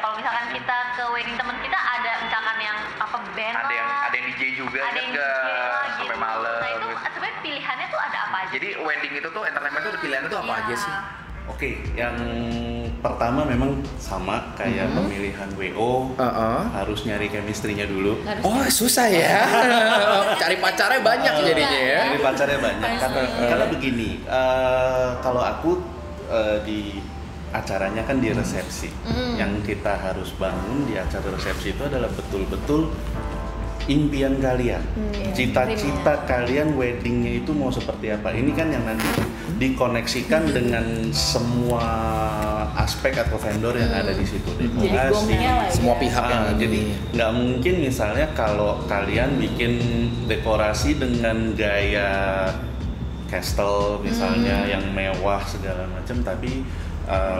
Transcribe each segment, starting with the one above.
Kalau misalkan kita ke wedding teman kita ada misalkan yang apa band Ada yang lah, DJ juga, ada yang DJ nggak? lah Sampai gitu. malam. Nah itu Gitu. sebenarnya pilihannya tuh ada apa aja? Jadi wedding itu tuh entertainment tuh pilihannya tuh apa Iya. aja sih? Oke, yang pertama memang sama kayak pemilihan WO, harus nyari chemistry-nya dulu. Oh susah ya, cari pacarnya banyak jadinya ya. Nyari pacarnya banyak karena begini, kalau aku di acaranya kan di resepsi, yang kita harus bangun di acara resepsi itu adalah betul-betul impian kalian, cita-cita kalian weddingnya itu mau seperti apa. Ini kan yang nanti dikoneksikan dengan semua aspek atau vendor yang ada di situ, dekorasi, Semua pihak yang jadi nggak mungkin misalnya kalau kalian bikin dekorasi dengan gaya castle misalnya yang mewah segala macam, tapi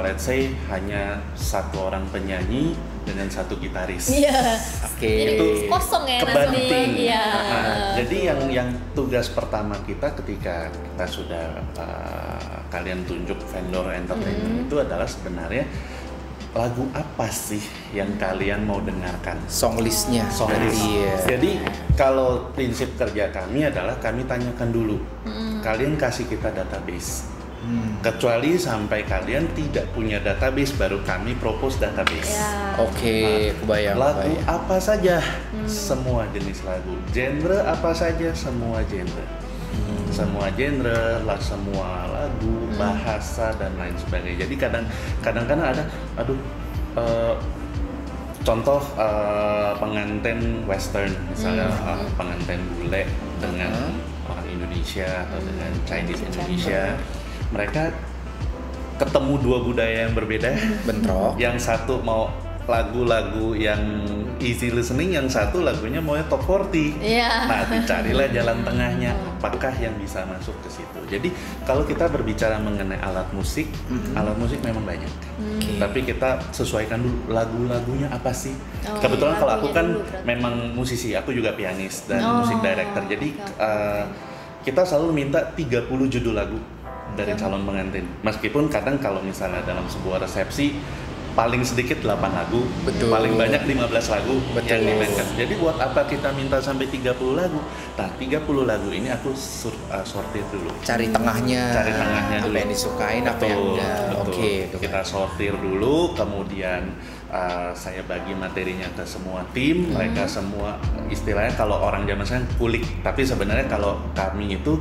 let's say hanya satu orang penyanyi dengan satu gitaris. Iya. Oke. Jadi Itu kosong ya kebanting. nanti. Iya. Jadi yang tugas pertama kita ketika kita sudah kalian tunjuk vendor entertainment itu adalah sebenarnya lagu apa sih yang kalian mau dengarkan? Song listnya. Song list. Iya. Jadi kalau prinsip kerja kami adalah kami tanyakan dulu, kalian kasih kita database. Kecuali sampai kalian tidak punya database, baru kami propose database. Ya. Oke, kebayang. Lagu kebayang. apa saja, semua jenis lagu. Genre apa saja, semua genre. Semua genre, semua lagu, bahasa dan lain sebagainya. Jadi kadang-kadang ada, contoh pengantin western misalnya, pengantin bule dengan orang Indonesia atau dengan Chinese Indonesia. Mereka ketemu dua budaya yang berbeda. Bentrok. Yang satu mau lagu-lagu yang easy listening, yang satu lagunya maunya top 40. Iya. Nah, dicarilah jalan tengahnya, apakah yang bisa masuk ke situ. Jadi, kalau kita berbicara mengenai alat musik memang banyak. Tapi kita sesuaikan dulu lagu-lagunya apa sih. Oh, Kebetulan iya, kalau aku lagunya kan dulu berarti. memang musisi, aku juga pianis dan musik director. Jadi, kita selalu minta 30 judul lagu dari calon pengantin. Meskipun kadang kalau misalnya dalam sebuah resepsi paling sedikit 8 lagu, Betul. paling banyak 15 lagu Betul. yang dimainkan. Jadi buat apa kita minta sampai 30 lagu? Nah, 30 lagu ini aku sortir dulu. Cari tengahnya. Cari tengahnya apa dulu. yang disukain, apa yang enggak. Betul. Oke, Kita sortir dulu, kemudian saya bagi materinya ke semua tim. Mereka semua istilahnya kalau orang zaman sekarang kulik, tapi sebenarnya kalau kami itu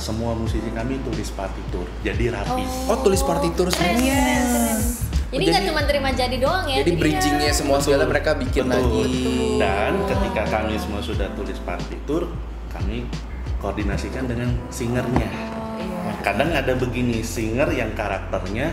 semua musisi kami tulis partitur, jadi rapi. Oh, tulis partitur Keren, semua. keren. Jadi nggak jadi- cuma terima jadi doang ya. Jadi bridgingnya semua segala mereka bikin Betul. lagi. Dan ketika kami semua sudah tulis partitur, kami koordinasikan dengan singernya. Kadang ada begini, singer yang karakternya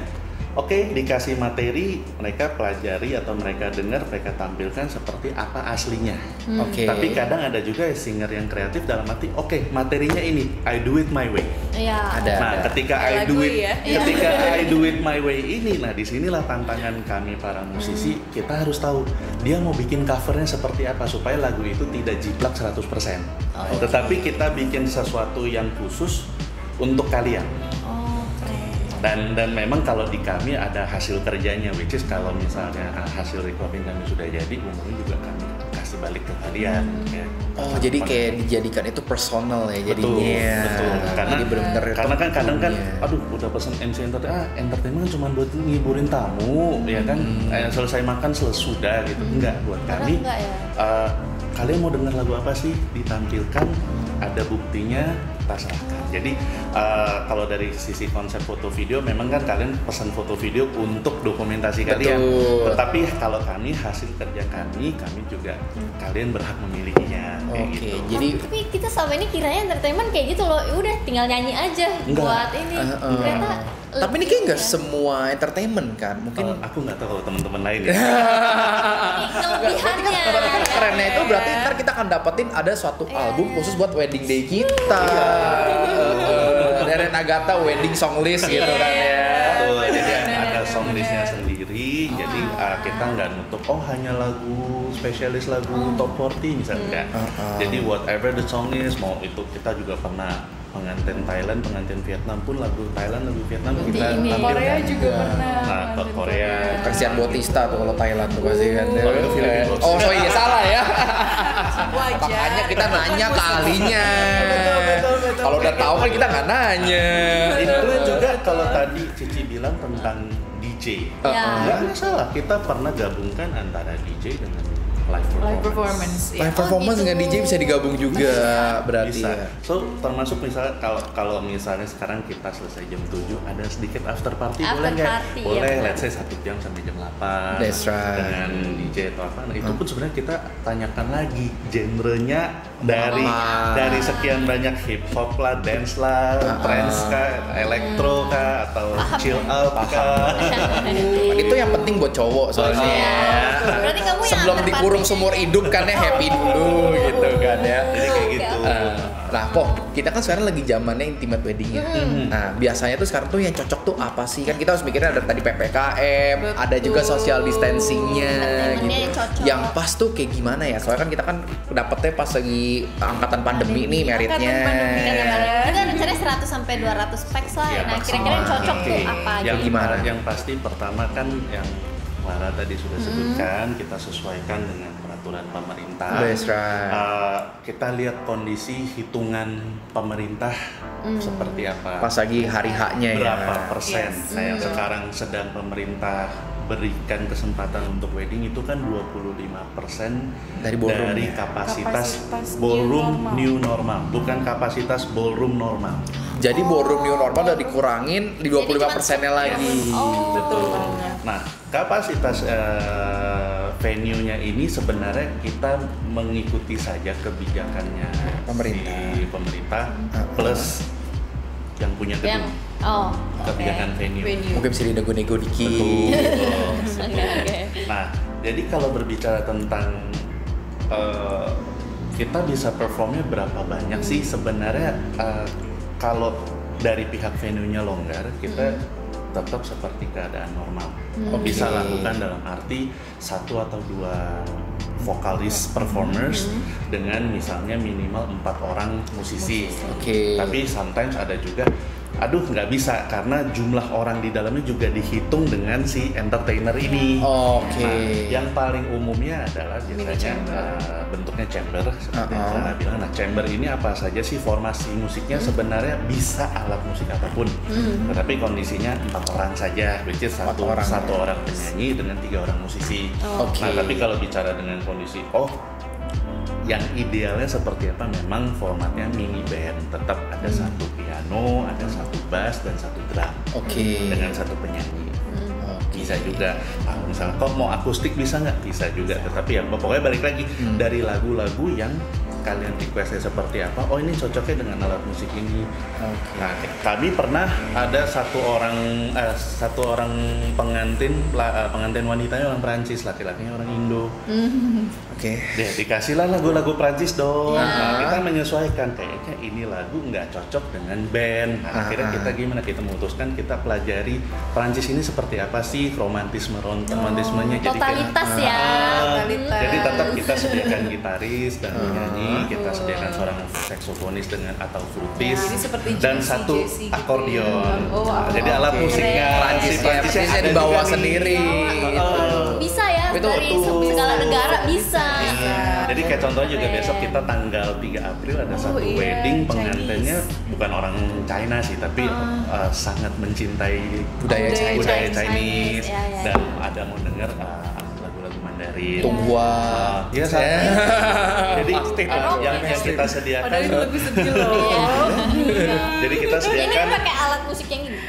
oke, dikasih materi, mereka pelajari atau mereka dengar, mereka tampilkan seperti apa aslinya. Oke. Tapi kadang ada juga singer yang kreatif dalam arti, oke, materinya ini, I do it my way. Iya. Ada. Nah, ketika I Lagu do it, ya. ketika I do it my way ini, nah disinilah tantangan kami para musisi. Kita harus tahu dia mau bikin covernya seperti apa supaya lagu itu tidak jiplak 100%. Tetapi kita bikin sesuatu yang khusus untuk kalian. Oh, keren. Dan memang kalau di kami ada hasil kerjanya, which is kalau misalnya hasil recording kami sudah jadi, umumnya juga kami kasih balik ke kalian. Ya. Oh, jadi kayak dijadikan itu personal ya jadinya. Betul. Karena Jadi benar-benar karena kan kadang kan, punya. aduh udah pesen MC entertainment cuma buat ngiburin tamu, ya kan, selesai makan sudah gitu. Enggak, buat kami. Enggak ya. Kalian mau dengar lagu apa sih? Ditampilkan, ada buktinya, kita serahkan. Jadi kalau dari sisi konsep foto video, memang kan kalian pesan foto video untuk dokumentasi kalian. Betul. Tetapi kalau kami hasil kerja kami juga kalian berhak memilikinya. Kayak Oke, gitu. jadi Tapi kita selama ini kiranya entertainment kayak gitu loh. Udah tinggal nyanyi aja Enggak. buat ini. Ternyata tapi ini kayak nggak semua entertainment kan? Mungkin Aku nggak tahu kalau teman-teman lain ya. kelebihannya. kerennya itu berarti ntar kita akan dapetin ada suatu album khusus buat wedding day kita. Dari Nagata wedding song list gitu kan ya. Betul, jadi ada song listnya sendiri. Jadi kita nggak nutup hanya lagu spesialis lagu top 40 misalnya. Jadi whatever the song is, mau itu kita juga pernah pengantin Thailand, pengantin Vietnam pun lagu Thailand, lagu Vietnam kita ini. tampilkan. Korea juga pernah. Nah, ke Korea Christian Bautista tuh kalau Thailand tuh pasti kan. Oh, itu Filipina. Oh, so iya salah ya. Wajar. Makanya kita nanya ke ahlinya. Betul. Kalau udah tahu kan kita nggak nanya. Itu juga kalau tadi Cici bilang tentang DJ. Ya. Nggak masalah, kita pernah gabungkan antara DJ dengan live performance. Live performance gitu. dengan DJ bisa digabung juga berarti Bisa. ya. So termasuk misalnya kalau misalnya sekarang kita selesai jam 7 ada sedikit after party After boleh nggak? party, ya Boleh, benar. let's say 1 jam sampai jam 8 That's right. dengan DJ atau apa. Nah, itu pun sebenarnya kita tanyakan lagi genrenya dari sekian banyak hip hop lah, dance lah, trance kah, elektro kah, atau chill out kah. Itu yang penting buat cowok soalnya. Berarti kamu yang Sebelum after dikurung party-nya. seumur hidup kan ya happy dulu gitu kan ya. Jadi kayak gitu. Nah, kok kita kan sekarang lagi zamannya intimate wedding ya. Nah, biasanya tuh sekarang tuh yang cocok tuh apa sih? Kan kita harus mikirnya ada tadi PPKM, ada juga social distancing-nya Entertainment-nya gitu. yang cocok. Yang pas tuh kayak gimana ya? Soalnya kan kita kan dapetnya pas lagi angkatan pandemi nih meritnya. Kita rencananya 100 sampai 200 packs lah. Ya, Nah, kira-kira yang cocok tuh apa aja? yang gimana? Yang pasti pertama kan yang Clara tadi sudah sebutkan, kita sesuaikan dengan peraturan pemerintah. That's right. Kita lihat kondisi hitungan pemerintah seperti apa. Pas lagi hari H-nya ya. Berapa persen? Nah, yang sekarang sedang pemerintah berikan kesempatan untuk wedding itu kan 25% Dari ballroom dari ya? kapasitas Kapasitas ballroom new normal, bukan kapasitas ballroom normal. Jadi ballroom new normal udah dikurangin di 25%-nya lagi. Betul banget. Nah, kapasitas venue-nya ini sebenarnya kita mengikuti saja kebijakannya si pemerintah plus yang punya gedung. Kebijakan venue. Mungkin bisa dinego-nego dikit. Betul. Oke. Nah, jadi kalau berbicara tentang kita bisa performnya berapa banyak sih sebenarnya, kalau dari pihak venue-nya longgar, kita tetap seperti keadaan normal. Bisa lakukan dalam arti 1 atau 2 vokalis performers dengan misalnya minimal 4 orang musisi. Oke. Tapi sometimes ada juga nggak bisa karena jumlah orang di dalamnya juga dihitung dengan si entertainer ini. Oke. Nah, yang paling umumnya adalah biasanya bentuknya chamber seperti yang Clara bilang. Nah, chamber ini apa saja sih formasi musiknya sebenarnya bisa alat musik apapun. Tetapi kondisinya 4 orang saja, which is satu orang penyanyi dengan 3 orang musisi. Oke. Nah, tapi kalau bicara dengan kondisi yang idealnya seperti apa? Memang formatnya mini band, tetap ada 1 piano, ada 1 bass dan 1 drum. Oke. Dengan 1 penyanyi. Bisa juga. Nah, misalnya kok mau akustik bisa nggak? Bisa juga. Tetapi ya pokoknya balik lagi dari lagu-lagu yang kalian requestnya seperti apa. Oh, ini cocoknya dengan alat musik ini. Nah, kami pernah ada satu orang pengantin wanitanya orang Prancis, laki-lakinya orang Indo. Oke. Dia dikasih lah lagu-lagu Prancis dong. Nah, kita menyesuaikan, kayaknya ini lagu nggak cocok dengan band. Nah, akhirnya kita gimana? Kita memutuskan kita pelajari Prancis ini seperti apa sih romantismenya. Totalitas ya. Jadi tetap kita sediakan gitaris dan penyanyi, kita sediakan seorang saksofonis dengan atau flutist Jadi seperti dan Jesse, 1 Jesse gitu. akordeon. Oh, Jadi alat oke. musiknya Prancisnya ada dibawa juga nih. sendiri. Bisa ya, Itu dari tuh. segala negara bisa. Jadi kayak contohnya juga besok kita tanggal 3 April ada satu iya, wedding, pengantinnya bukan orang China sih, tapi sangat mencintai Budaya Chinese, Chinese, ya, ya. dan ada mau denger lagu-lagu Mandarin. Tunghua. Iya, jadi yang kita sediakan, Padahal itu lebih sedih loh. jadi kita Ini sediakan pakai alat musik yang ini.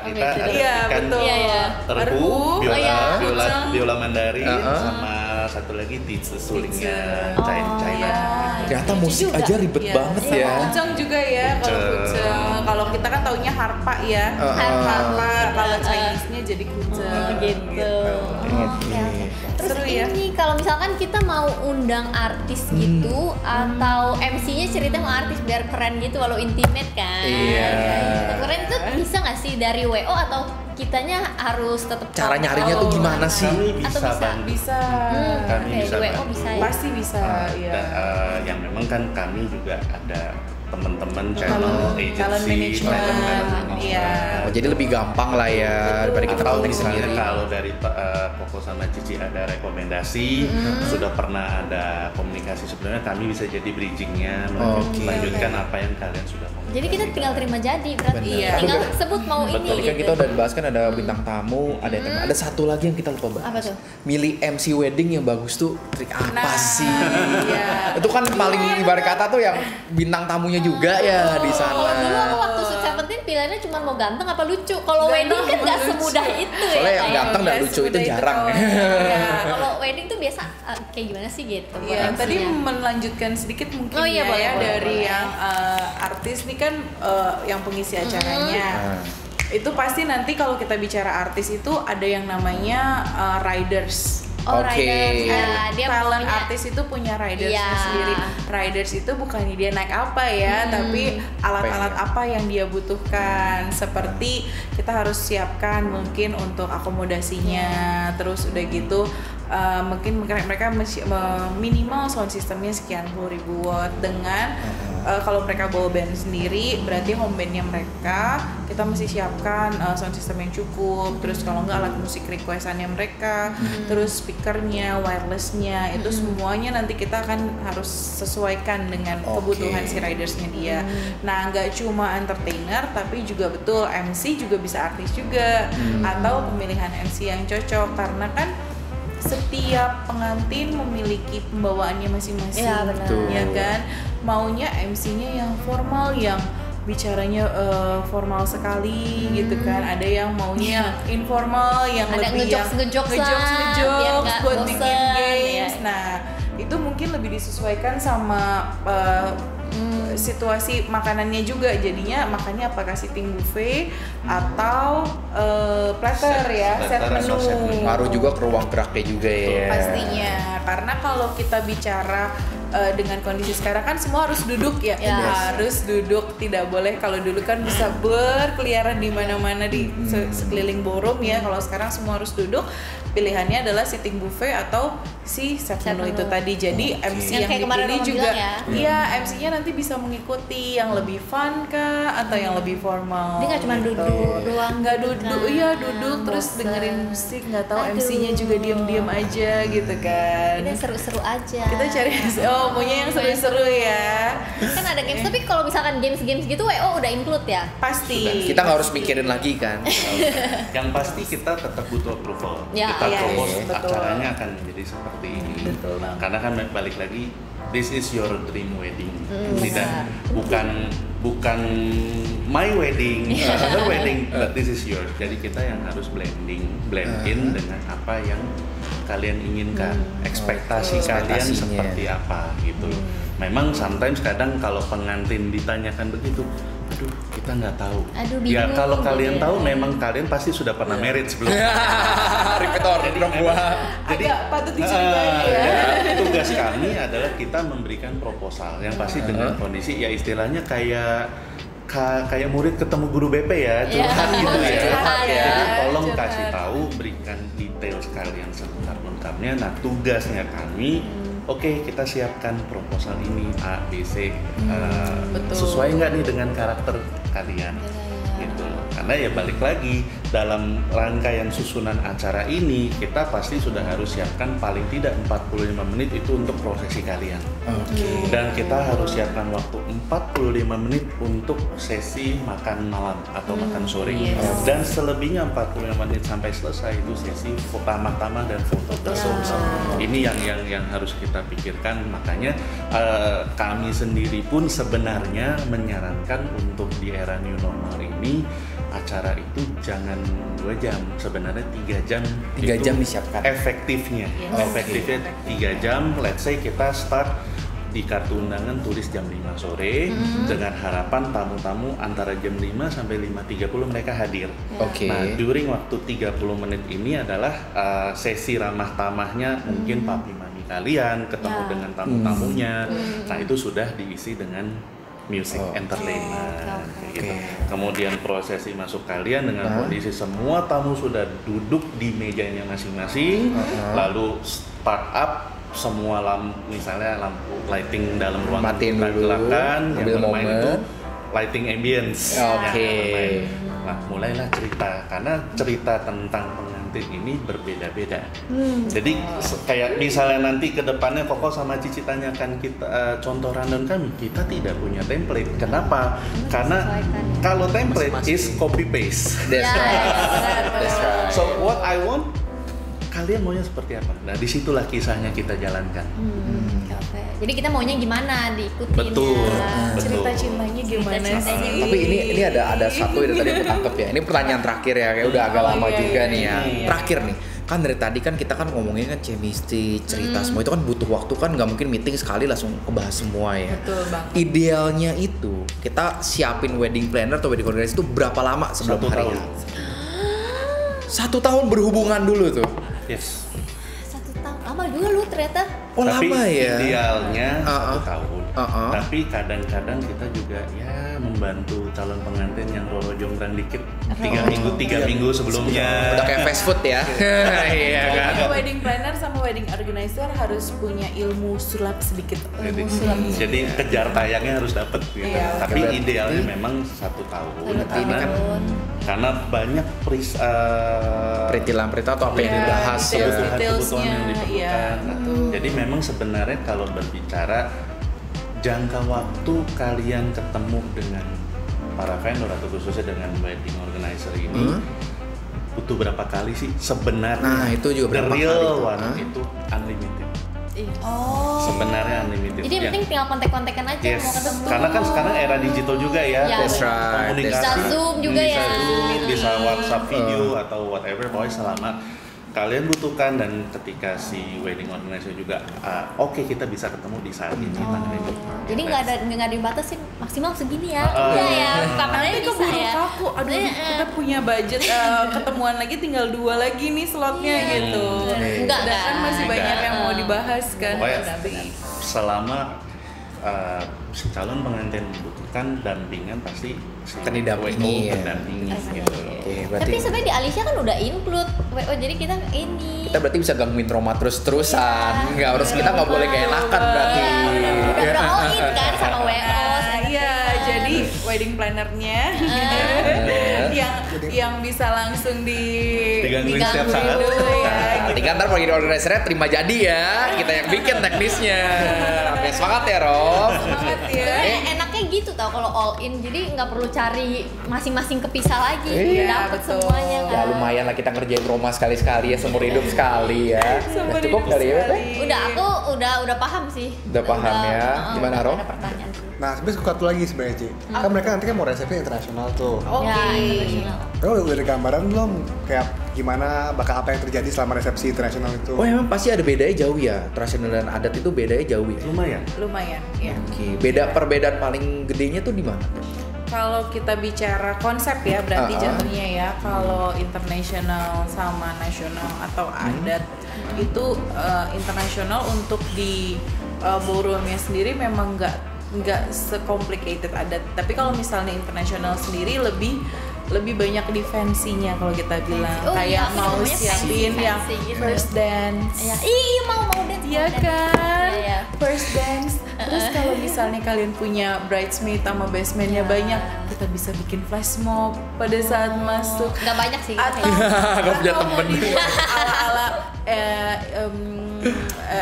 kita Oke, ada Iya, ikan betul. Iya, iya. erhu, Erhu, biola Mandarin, Uh-uh. sama satu lagi tizi sulingnya Oh, China. iya. Ternyata Lucu musik juga. aja ribet Iya. banget Sama ya. kuceng juga ya, kalau Kuceng. kuceng. Kalau kita kan taunya harpa ya. Harpa, kalau Chinese-nya jadi kuceng. Gitu. Oke. Terus Seru ya. ini kalau misalkan kita mau undang artis gitu atau MC-nya ceritanya mau artis biar keren gitu walau intimate kan. Iya. Keren tuh bisa nggak sih dari WO atau kitanya harus tetap Cara nyarinya tuh gimana sih? Kami bisa Atau bisa? bantu. Bisa. Kami Oke, bisa di WO bantu. bisa ya. Pasti bisa, ya. Dan yang memang kan kami juga ada teman-teman channel talent agency, management, iya. Oh, jadi lebih gampang lah ya daripada kita atau posting misalnya sendiri. kalau dari Koko sama Cici ada rekomendasi, sudah pernah ada komunikasi sebelumnya, kami bisa jadi bridgingnya, melanjutkan apa yang kalian sudah komunikasi. Jadi kita tinggal terima jadi berarti. Benar. Iya. Tinggal sebut mau ini Tadi kan gitu. kita udah bahas kan ada bintang tamu, ada tema. Ada satu lagi yang kita lupa bahas. Apa tuh? Milih MC wedding yang bagus tuh trik apa sih? Iya. Itu kan paling ibarat kata tuh yang bintang tamunya juga ya di sana. Kalau dulu aku waktu Sweet Seventeen pilihannya cuma mau ganteng apa lucu. Kalau wedding kan nggak semudah itu ya. Soalnya yang kayaknya. ganteng dan lucu itu jarang. Iya. Kalau wedding tuh biasa kayak gimana sih gitu? Iya, tadi MC-nya? melanjutkan sedikit mungkin Oh iya, ya, boleh, ya boleh, dari boleh. yang artis nih kan yang pengisi acaranya. Itu pasti nanti kalau kita bicara artis itu ada yang namanya riders. Oh, Oke. riders, ya. Dia Talent punya- artis itu punya ridersnya Iya. sendiri. Riders itu bukannya dia naik apa ya, tapi alat-alat apa yang dia butuhkan. Seperti kita harus siapkan mungkin untuk akomodasinya, terus udah gitu mungkin mereka minimal sound systemnya sekian 10.000 watt dengan kalau mereka bawa band sendiri berarti home bandnya mereka kita mesti siapkan sound system yang cukup, terus kalau nggak alat musik requestannya mereka, terus speakernya, wirelessnya itu semuanya nanti kita akan harus sesuaikan dengan kebutuhan si ridersnya dia. Nah nggak cuma entertainer tapi juga betul MC juga bisa artis juga atau pemilihan MC yang cocok karena kan setiap pengantin memiliki pembawaannya masing-masing, Iya, benar. ya kan? Maunya MC-nya yang formal, yang bicaranya formal sekali gitu kan. Ada yang maunya informal, yang Ada lebih yang ngejokes-ngejokes lah, biar ngejokes nggak buat bosen, bikin games. ya. Nah, itu mungkin lebih disesuaikan sama situasi makanannya juga, jadinya makannya apakah sitting buffet atau platter ya, set Platter atau set menu. menu. Ngaruh juga ke ruang geraknya juga ya. Pastinya, karena kalau kita bicara dengan kondisi sekarang kan semua harus duduk ya, Ya. harus duduk, tidak boleh. Kalau dulu kan bisa berkeliaran di mana-mana di sekeliling ballroom ya, kalau sekarang semua harus duduk. Pilihannya adalah sitting buffet atau si set Set menu menu. itu tadi. Jadi MC Yang yang kayak kemarin dipilih Mama juga, bilang ya. iya MC-nya nanti bisa mengikuti yang lebih fun kah atau yang lebih formal. Dia nggak cuma gitu. duduk doang, Nggak gitu duduk, kan. iya duduk terus Bosen. dengerin musik, nggak tahu Aduh. MC-nya juga diam-diam aja gitu kan. Ini seru-seru aja. Kita cari maunya yang seru-seru ya. Kan ada games, tapi kalau misalkan games-games gitu WO udah include ya? Pasti. Kita nggak harus mikirin lagi kan. Yang pasti kita tetap butuh approval. Ya, Kita iya, propose betul. acaranya akan menjadi seperti ini. Betul banget. Karena kan balik lagi, this is your dream wedding. Tidak, benar. bukan my wedding, other wedding, but this is yours. Jadi kita yang harus blend in dengan apa yang kalian inginkan, ekspektasi kalian Ekspektasinya. seperti apa gitu. Memang sometimes kadang kalau pengantin ditanyakan begitu, aduh kita nggak tahu. Aduh, Ya bingung kalau gitu kalian ya. tahu, memang kalian pasti sudah pernah married sebelumnya. Repeat order dong gua. Jadi Agak patut dicurigai ya. tugas kami adalah kita memberikan proposal yang pasti dengan kondisi ya istilahnya kayak murid ketemu guru BP ya, curhat gitu ya. Curhat ya. Jadi tolong Curhat. kasih tahu, berikan detail sekalian selengkap-lengkapnya. Nah tugasnya kami, oke kita siapkan proposal ini A, B, C, betul. sesuai nggak nih dengan karakter kalian? Gitu. Karena ya balik lagi dalam rangkaian susunan acara ini kita pasti sudah harus siapkan paling tidak 45 menit itu untuk prosesi kalian. Dan kita harus siapkan waktu 45 menit untuk sesi makan malam atau makan sore. Yes. Dan selebihnya 45 menit sampai selesai itu sesi tamah-tamah dan foto bersama. Ini yang harus kita pikirkan. Makanya kami sendiri pun sebenarnya menyarankan untuk di era new normal ini acara itu jangan 2 jam, sebenarnya 3 jam. 3 itu jam disiapkan. Efektifnya, efektifnya 3 jam. Let's say kita start di kartu undangan tulis jam 5 sore dengan harapan tamu-tamu antara jam 5 sampai 5.30 mereka hadir. Oke. Nah, during waktu 30 menit ini adalah sesi ramah tamahnya mungkin papi mami kalian ketemu Ya. dengan tamu-tamunya. Nah, itu sudah diisi dengan music entertainment kayak gitu. Kemudian prosesi masuk kalian dengan kondisi semua tamu sudah duduk di mejanya masing-masing, lalu start up semua misalnya lampu lighting dalam ruangan Matiin kita dulu, gelapkan, yang ambil bermain momen. itu lighting ambience. Oke. yang bermain. Nah, mulailah cerita karena cerita tentang pengantin ini berbeda-beda. Jadi kayak misalnya nanti ke depannya Koko sama Cici tanyakan kita contoh rundown kami, kita tidak punya template. Kenapa? Karena kalau template is copy paste. That's Ya, right. benar, That's benar. right. So what I want, kalian maunya seperti apa? Nah, disitulah kisahnya kita jalankan. Oke. Jadi kita maunya gimana diikutin Betul. ya. Betul. Cerita cintanya gimana Cerita-cintanya sih? Tapi ini ada satu yang tadi aku tangkep ya. Ini pertanyaan terakhir ya, kayak udah agak Oh, lama iya, juga iya, nih ya. iya. Terakhir nih, kan dari tadi kan kita kan ngomongin kan chemistry, cerita semua itu kan butuh waktu kan, nggak mungkin meeting sekali langsung ngebahas semua ya. Betul banget. Idealnya itu kita siapin wedding planner atau wedding organizer itu berapa lama sebelum 1 hari tahun. H? 1 tahun berhubungan dulu tuh. Yes. 1 tahun lama juga lu ternyata. Oh Tapi lama ya. idealnya 1 Uh-uh. tahun. Uh-uh. Tapi kadang-kadang kita juga ya membantu calon pengantin yang roro jonggrang dikit 3 minggu sebelumnya. Udah kayak fast food ya. Iya kan. Jadi wedding planner sama wedding organizer harus punya ilmu sulap sedikit. Ilmu sulap. Jadi kejar tayangnya harus dapet gitu. Iya, Tapi oke. idealnya memang 1 tahun. Ini kan Karena banyak perintilan-perintilan atau apa yang Iya, dibahas ya. kebutuhan yang detailsnya, diperlukan. iya, Nah, betul. jadi memang sebenarnya kalau berbicara jangka waktu kalian ketemu dengan para vendor atau khususnya dengan wedding organizer ini butuh berapa kali sih sebenarnya? Nah, itu juga The berapa real kali tuh? one Hah? itu unlimited. Oh. Sebenarnya unlimited. Jadi yang penting tinggal kontak-kontakan aja Yes, mau ketemu. karena kan sekarang era digital juga ya. Ya, That's right. Komunikasi. Bisa Zoom juga bisa ya. Zoom, bisa WhatsApp video atau whatever, pokoknya selama kalian butuhkan dan ketika si wedding organizer juga oke, kita bisa ketemu di saat ini tanggal ini. Jadi nggak dibatasin maksimal segini ya. Ah, Iya ya. Kapan Nanti aja bisa keburu ya. kaku. Aduh, kita punya budget ketemuan lagi tinggal 2 lagi nih slotnya gitu. Enggak Sedangkan masih banyak Enggak. yang mau dibahas kan. Pokoknya Tapi selama si calon pengantin membutuhkan dampingan pasti si Akan didampingi, WO ya. mendampingi gitu. Oke, berarti Tapi sebenarnya di Alicia kan udah include WO, jadi kita ini. kita berarti bisa gangguin Roma terus-terusan. Nggak harus, kita nggak boleh gak enakan berarti. Udah all in kan sama WO. iya, jadi wedding plannernya yang bisa langsung Digangguin setiap saat. dulu ya. Nanti kan ntar wedding organizer-nya terima jadi ya. Kita yang bikin teknisnya. Oke, semangat ya Rob. Semangat ya. Sebenarnya enaknya gitu tau kalau all in, jadi nggak perlu cari masing-masing kepisah lagi, Iya, dapet betul. semuanya kan. Ya lumayan lah kita ngerjain Roma sekali-sekali ya, seumur hidup sekali ya. Seumur Udah cukup hidup kali ya, sekali. Beb? Udah aku udah paham sih. Udah paham ya. Gimana, Rom? Ada pertanyaan sih. Nah, sebenarnya satu lagi sebenarnya Ci. Kan mereka nanti kan mau resepsi internasional tuh. Oke. Ya, internasional. Kamu udah ada gambaran belum kayak gimana bakal apa yang terjadi selama resepsi internasional itu? Oh emang pasti ada bedanya jauh ya. Tradisional dan adat itu bedanya jauh ya. Lumayan. Lumayan ya. Oke, perbedaan paling gedenya tuh di mana? Kalau kita bicara konsep ya berarti jatuhnya ya, kalau internasional sama nasional atau adat itu internasional untuk di ballroomnya sendiri memang nggak se-complicated adat. Tapi kalau misalnya internasional sendiri lebih banyak di fancy-nya kalau kita bilang. Oh, Kayak iya, aku mau namanya siapin fancy yang gitu. first dance. Iya, iya mau dance. Iya mau dance. kan, Iya, iya. first dance. Terus kalau misalnya kalian punya bridesmaid sama bestmaidnya Iya. banyak, kita bisa bikin flash mob pada saat masuk. Nggak banyak sih. Atau Nggak punya atau mau temen. dibuat ala-ala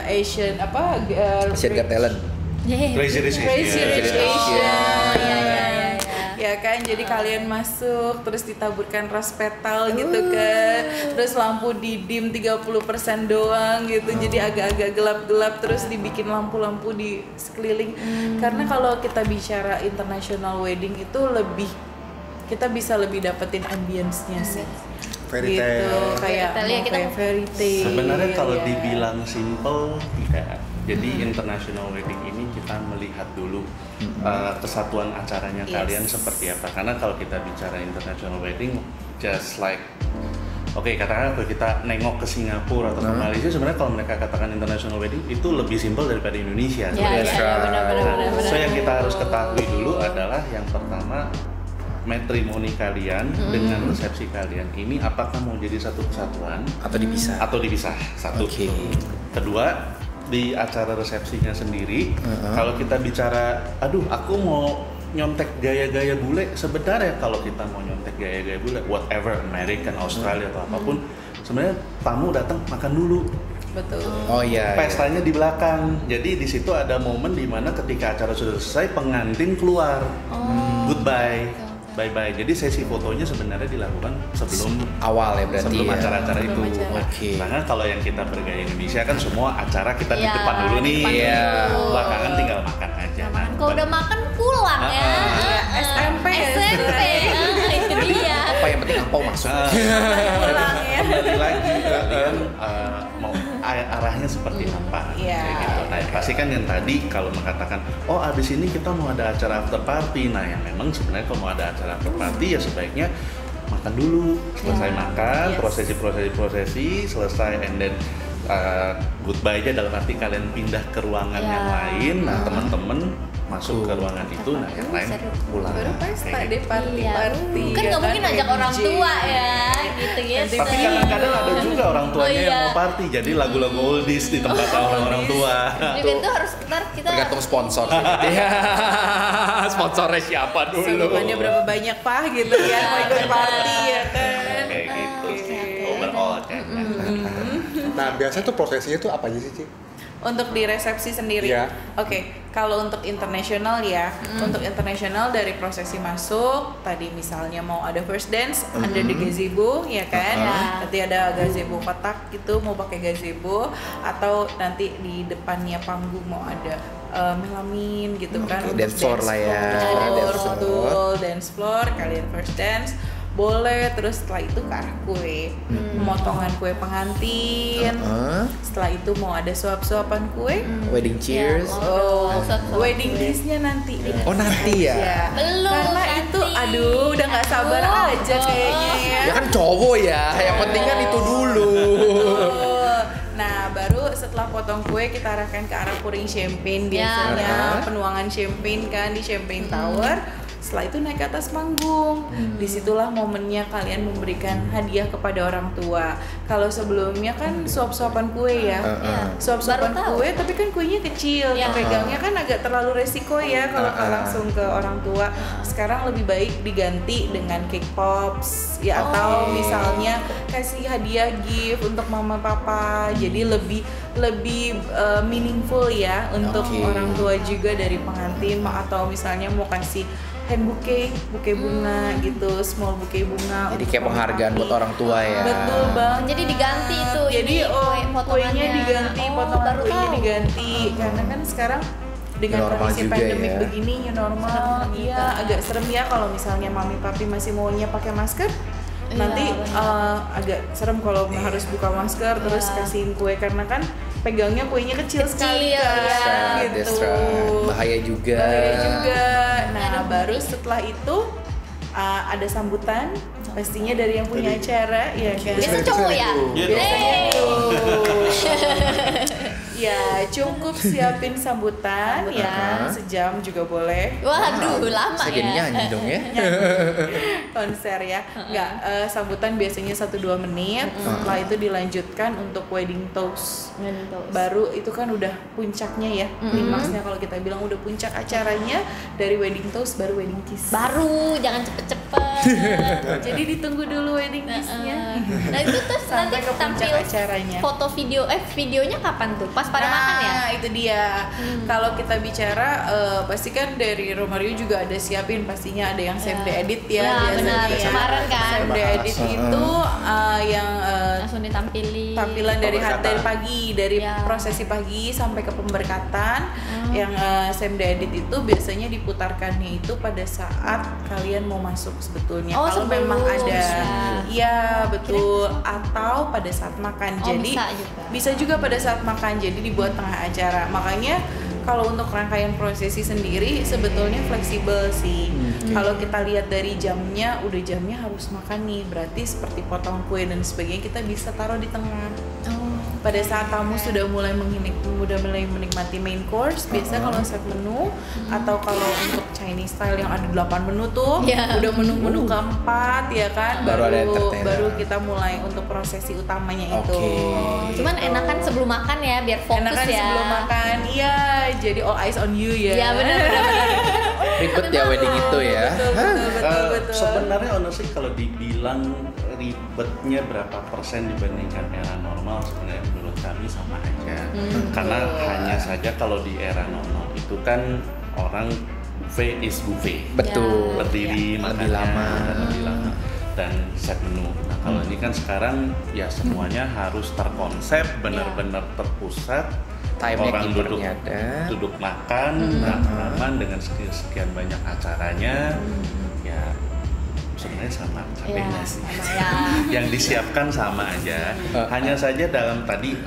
Asian apa? Asian Got Talent. Crazy Rich Crazy Asians. Rich Asian. Asian. Iya, iya, iya. Ya kan, jadi kalian masuk terus ditaburkan rose petal gitu kan. Terus lampu didim 30% doang gitu. Jadi agak-agak gelap-gelap terus dibikin lampu-lampu di sekeliling. Karena kalau kita bicara international wedding itu kita bisa lebih dapetin ambience-nya sih. Fairy Gitu, tale. kayak Fairy tale, ya, mau kita- kayak fairy tale. Sebenarnya kalau ya. dibilang simple tidak. Jadi international wedding ini kita melihat dulu kesatuan acaranya kalian seperti apa. Karena kalau kita bicara international wedding, just like katakanlah kalau kita nengok ke Singapura atau ke Malaysia, sebenarnya kalau mereka katakan international wedding itu lebih simple daripada Indonesia. Iya, iya, benar. So yang kita harus ketahui dulu adalah yang pertama, matrimoni kalian dengan resepsi kalian ini apakah mau jadi satu kesatuan Atau dipisah? atau dipisah. Satu. Oke. Kedua, di acara resepsinya sendiri, kalau kita bicara, aduh aku mau nyontek gaya-gaya bule, sebenarnya kalau kita mau nyontek gaya-gaya bule, whatever, American, Australia atau apapun, sebenarnya tamu datang makan dulu. Betul. Oh iya. Pestanya di belakang. Jadi di situ ada momen di mana ketika acara sudah selesai, pengantin keluar, goodbye, bye-bye. Jadi sesi fotonya sebenarnya dilakukan sebelum Awal ya berarti. sebelum ya. acara-acara itu. Sebelum acara. Oke. Karena kalau yang kita bergaya Indonesia kan semua acara kita di Iya, depan dulu nih, depan Iya. dulu. belakangan tinggal makan aja. Nah, Kalau udah makan pulang ya. Iya, SMP ya, SMP, itu dia. Apa yang penting angpau masuk. Pulang ya. Kembali lagi kalian mau arahnya seperti apa? Iya. Kayak gitu. Nah, pasti kan yang tadi kalau mengatakan, oh abis ini kita mau ada acara after party. Nah, yang memang sebenarnya kalau mau ada acara after party ya sebaiknya makan dulu. Selesai makan, Yes. prosesi selesai, and then goodbye aja, dalam arti kalian pindah ke ruangan Ya. yang lain. Nah, teman-teman masuk ke ruangan itu, nah yang lain Seru. pulang. Baru pesta Kayak deh, gitu. party-party. Kan ya nggak mungkin ajak orang DJ. tua ya, gitu ya. Tapi kadang-kadang ada juga orang tuanya Oh, yang iya. mau party, jadi lagu-lagu oldies di tempat orang-orang tua. Juga itu harus ntar kita. Tergantung sponsor. Iya. Sponsornya siapa dulu? Sumbangannya berapa banyak Pak gitu ya, mau ikut party ya kan. Kayak gitu. Overall kayaknya. Nah, biasanya tuh prosesinya tuh apa aja sih, Ci? Untuk di resepsi sendiri, Iya. Oke. Kalau untuk internasional ya, untuk internasional dari prosesi masuk, tadi misalnya mau ada first dance under the gazebo, ya kan? Nanti ada gazebo kotak gitu, mau pakai gazebo, atau nanti di depannya panggung mau ada melamin gitu kan? Oke, untuk dance floor lah ya. floor, Dance floor. betul, dance floor, kalian first dance. Boleh, terus setelah itu ke arah kue, pemotongan kue pengantin. Setelah itu mau ada suap-suapan kue. Wedding cheers. Oh, wedding dish-nya nanti. Oh, nanti ya? Belum, Karena nanti. itu, aduh, udah nggak sabar aja kayaknya ya. Ya kan cowok ya, yang penting kan itu dulu. Nah, baru setelah potong kue kita arahkan ke arah pouring champagne biasanya, penuangan champagne kan di Champagne Tower. Setelah itu naik ke atas panggung. Disitulah momennya kalian memberikan hadiah kepada orang tua. Kalau sebelumnya kan suap-suapan kue ya, suap-suapan Baru tahu. kue, tapi kan kuenya kecil, Ya. pegangnya kan agak terlalu resiko ya kalau langsung ke orang tua. Sekarang lebih baik diganti dengan cake pops ya, atau misalnya kasih hadiah gift untuk mama papa. Jadi lebih meaningful ya untuk Oke. orang tua juga dari pengantin, atau misalnya mau kasih hand bouquet bunga gitu, small bouquet bunga. Jadi untuk kayak mama penghargaan papi. buat orang tua ya. Betul banget. Jadi diganti itu. Jadi ini, kue kuenya potongannya. diganti, Oh, potongan baru kuenya tahu. diganti. Karena kan sekarang dengan New normal kondisi juga pandemik ya. begini, new normal, Serem-serem iya juga. agak serem ya kalau misalnya mami papi masih maunya pakai masker. Iya, Nanti agak serem kalau harus buka masker terus kasihin kue, karena kan pegangnya kuenya kecil sekali ya. kan, That's gitu. right. Bahaya juga. Bahaya juga. Nah, baru setelah itu ada sambutan pastinya dari yang punya acara, ya kan. Biasa cowok ya. Biasanya ya cukup siapin sambutan ya, sejam juga boleh. Waduh, lama Saya ya. jadi nyanyi dong ya. Konser ya, nggak sambutan biasanya 1-2 menit. Setelah itu dilanjutkan untuk wedding toast. Baru itu kan udah puncaknya ya, klimaksnya kalau kita bilang udah puncak acaranya. Dari wedding toast baru wedding kiss. Baru, jangan cepet-cepet. Jadi ditunggu dulu wedding kissnya. Nah itu terus nanti Sampai ke puncak tampil acaranya. foto video, videonya kapan tuh? Pas pada makan ya? Nah, itu dia. Kalau kita bicara, pasti kan dari Romario juga ada siapin, pastinya ada yang same day edit ya. Ya, biasanya benar. ya. Kemarin kan. Same day edit itu yang Langsung ditampilin. tampilan dari Pemberkatan. dari pagi, dari Ya. prosesi pagi sampai ke pemberkatan. Yang same day edit itu biasanya diputarkannya itu pada saat kalian mau masuk sebetulnya. Oh, Kalau sebelum, memang ada, ya. iya betul. Atau pada saat makan. Oh, Jadi bisa juga. bisa juga pada saat makan. Jadi dibuat tengah acara. Makanya kalau untuk rangkaian prosesi sendiri sebetulnya fleksibel sih. Kalau kita lihat dari jamnya, udah jamnya harus makan nih. Berarti seperti potong kue dan sebagainya kita bisa taruh di tengah. pada saat tamu sudah mulai menikmati main course, biasa kalau set menu atau kalau untuk Chinese style yang ada 8 menu tuh, udah menu keempat ya kan, Baru ada entertainer. baru kita mulai untuk prosesi utamanya itu. Cuman enakan sebelum makan ya, biar fokus Enakan ya. sebelum makan, iya, jadi all eyes on you ya. Iya benar. Ribet ya wedding itu ya. Betul. Sebenarnya honestly kalau dibilang ribetnya berapa persen dibandingkan era normal, sebenarnya menurut kami sama aja. Karena hanya saja kalau di era normal itu kan orang buffet is buffet. Betul. Berdiri Lebih makannya lama. dan lebih lama dan set menu. Nah kalau ini kan sekarang ya semuanya harus terkonsep, benar-benar terpusat. Time-nya Orang keepernya ada. duduk makan, rame-ramean dengan sekian banyak acaranya, ya sebenarnya sama cabenya sih. Yang disiapkan sama aja. Hanya saja dalam tadi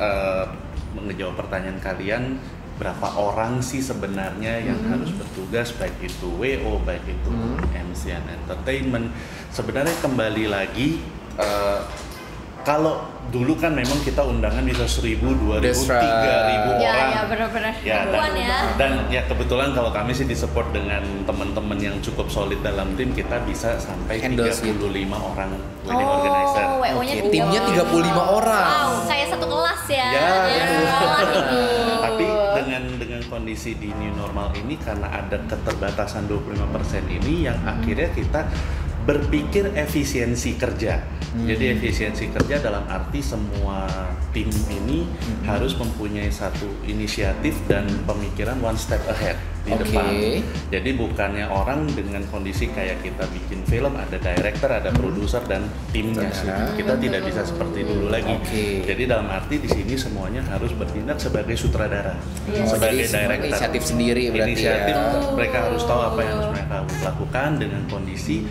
menjawab pertanyaan kalian, berapa orang sih sebenarnya yang harus bertugas, baik itu WO, baik itu MC and entertainment. Sebenarnya kembali lagi kalau dulu kan memang kita undangan bisa 1.000, 2.000, 3.000 orang. Ya benar-benar. Ya, dan ya kebetulan kalau kami sih disupport dengan teman-teman yang cukup solid dalam tim, kita bisa sampai Handle 35 orang wedding organizer. WO-nya Timnya 35 orang. Wow, kayak satu kelas ya. Ya, betul. Tapi dengan kondisi di new normal ini, karena ada keterbatasan 25% ini yang akhirnya kita berpikir efisiensi kerja. Jadi efisiensi kerja dalam arti semua tim ini harus mempunyai satu inisiatif dan pemikiran one step ahead di depan. Jadi bukannya orang dengan kondisi kayak kita bikin film, ada director, ada produser dan timnya. Kita tidak bisa seperti dulu lagi. Jadi dalam arti di sini semuanya harus bertindak sebagai sutradara, sebagai director. Inisiatif sendiri berarti Inisiatif, ya. mereka harus tahu apa yang harus mereka lakukan dengan kondisi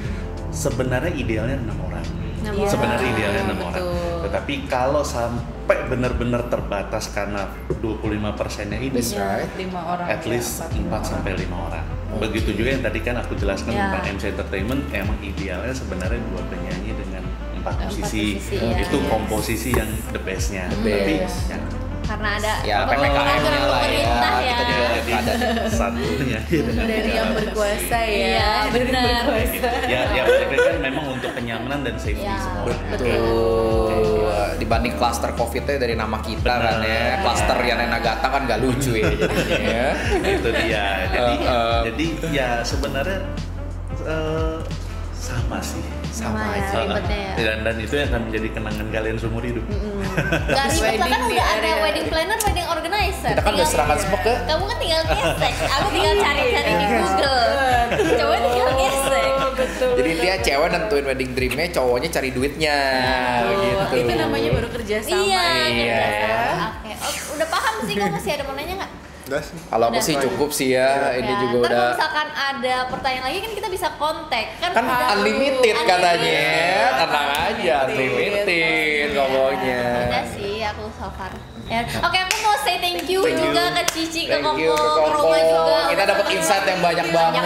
sebenarnya idealnya 6 orang. Sebenarnya idealnya 6 orang. Tetapi kalau sampai benar-benar terbatas karena 25%-nya ini, 5 orang. at least 4 sampai 5 orang. Begitu juga yang tadi kan aku jelaskan tentang MC Entertainment, emang idealnya sebenarnya 2 penyanyi dengan 4 musisi. Itu komposisi yang the best-nya. Tapi ya, karena ada PPKM-nya lah ya. Kita juga ada satunya Dari yang berkuasa ya. benar. ya mereka kan memang untuk kenyamanan dan safety semua. Betul. Dibanding klaster COVID-nya dari nama kita kan ya. Klaster Yana Nagata kan gak lucu ya jadinya. Itu dia. Jadi ya sebenarnya sama sih. Sama ya, ribetnya ya. Dan itu yang akan menjadi kenangan kalian seumur hidup. Gak ribet lah kan Wedding di udah ada area. wedding planner, wedding organizer. Kita kan udah serahkan semua ke Kamu kan tinggal gesek, aku tinggal cari-cari di Google. Coba tinggal gesek. Jadi dia cewek nentuin wedding dream-nya, cowoknya cari duitnya gitu. Itu namanya baru kerja sama. Iya. Iya. Oke. Oh, udah paham sih, kamu masih ada mau nanya nggak? Udah sih. Kalau aku sih cukup sih ya, ini Ya, juga ntar udah kalau misalkan ada pertanyaan lagi kan kita bisa kontak kan udah- unlimited katanya. Unlimited. Tenang aja, unlimited ngomongnya. Udah sih aku so far. Ya. Oke, aku mau say thank you Thank you. juga ke Cici, ke Thank Koko, you, ke ke Koko. Roma juga. Kita dapat insight yang banyak banget.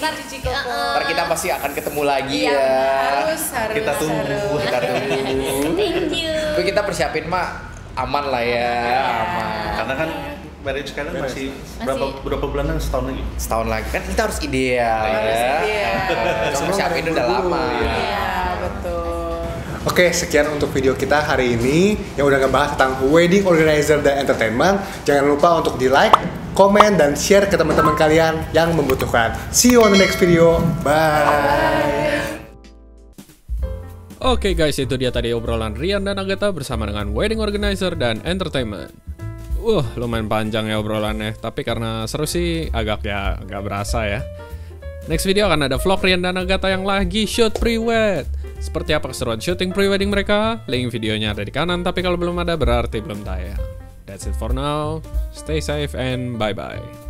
Ntar Cici Koko. Ntar kita pasti akan ketemu lagi Iya, ya. Harus. Kita tunggu. Kita tunggu. Thank you. Tapi kita persiapin mah aman lah ya, aman. Karena kan marriage kalian masih berapa bulanan, setahun lagi? Setahun lagi kan kita harus ideal ya. Cuma persiapin udah lama. Iya, betul. Oke, sekian untuk video kita hari ini yang udah ngebahas tentang wedding organizer dan entertainment. Jangan lupa untuk di like, komen, dan share ke teman-teman kalian yang membutuhkan. See you on the next video. Bye. Oke guys, itu dia tadi obrolan Rian dan Agatha bersama dengan wedding organizer dan entertainment. Lumayan panjang ya obrolannya, tapi karena seru sih agak berasa ya. Next video akan ada vlog Rian dan Agatha yang lagi shoot pre-wed. Seperti apa keseruan syuting pre-wedding mereka? Link videonya ada di kanan, tapi kalau belum ada berarti belum tayang. That's it for now. Stay safe and bye-bye.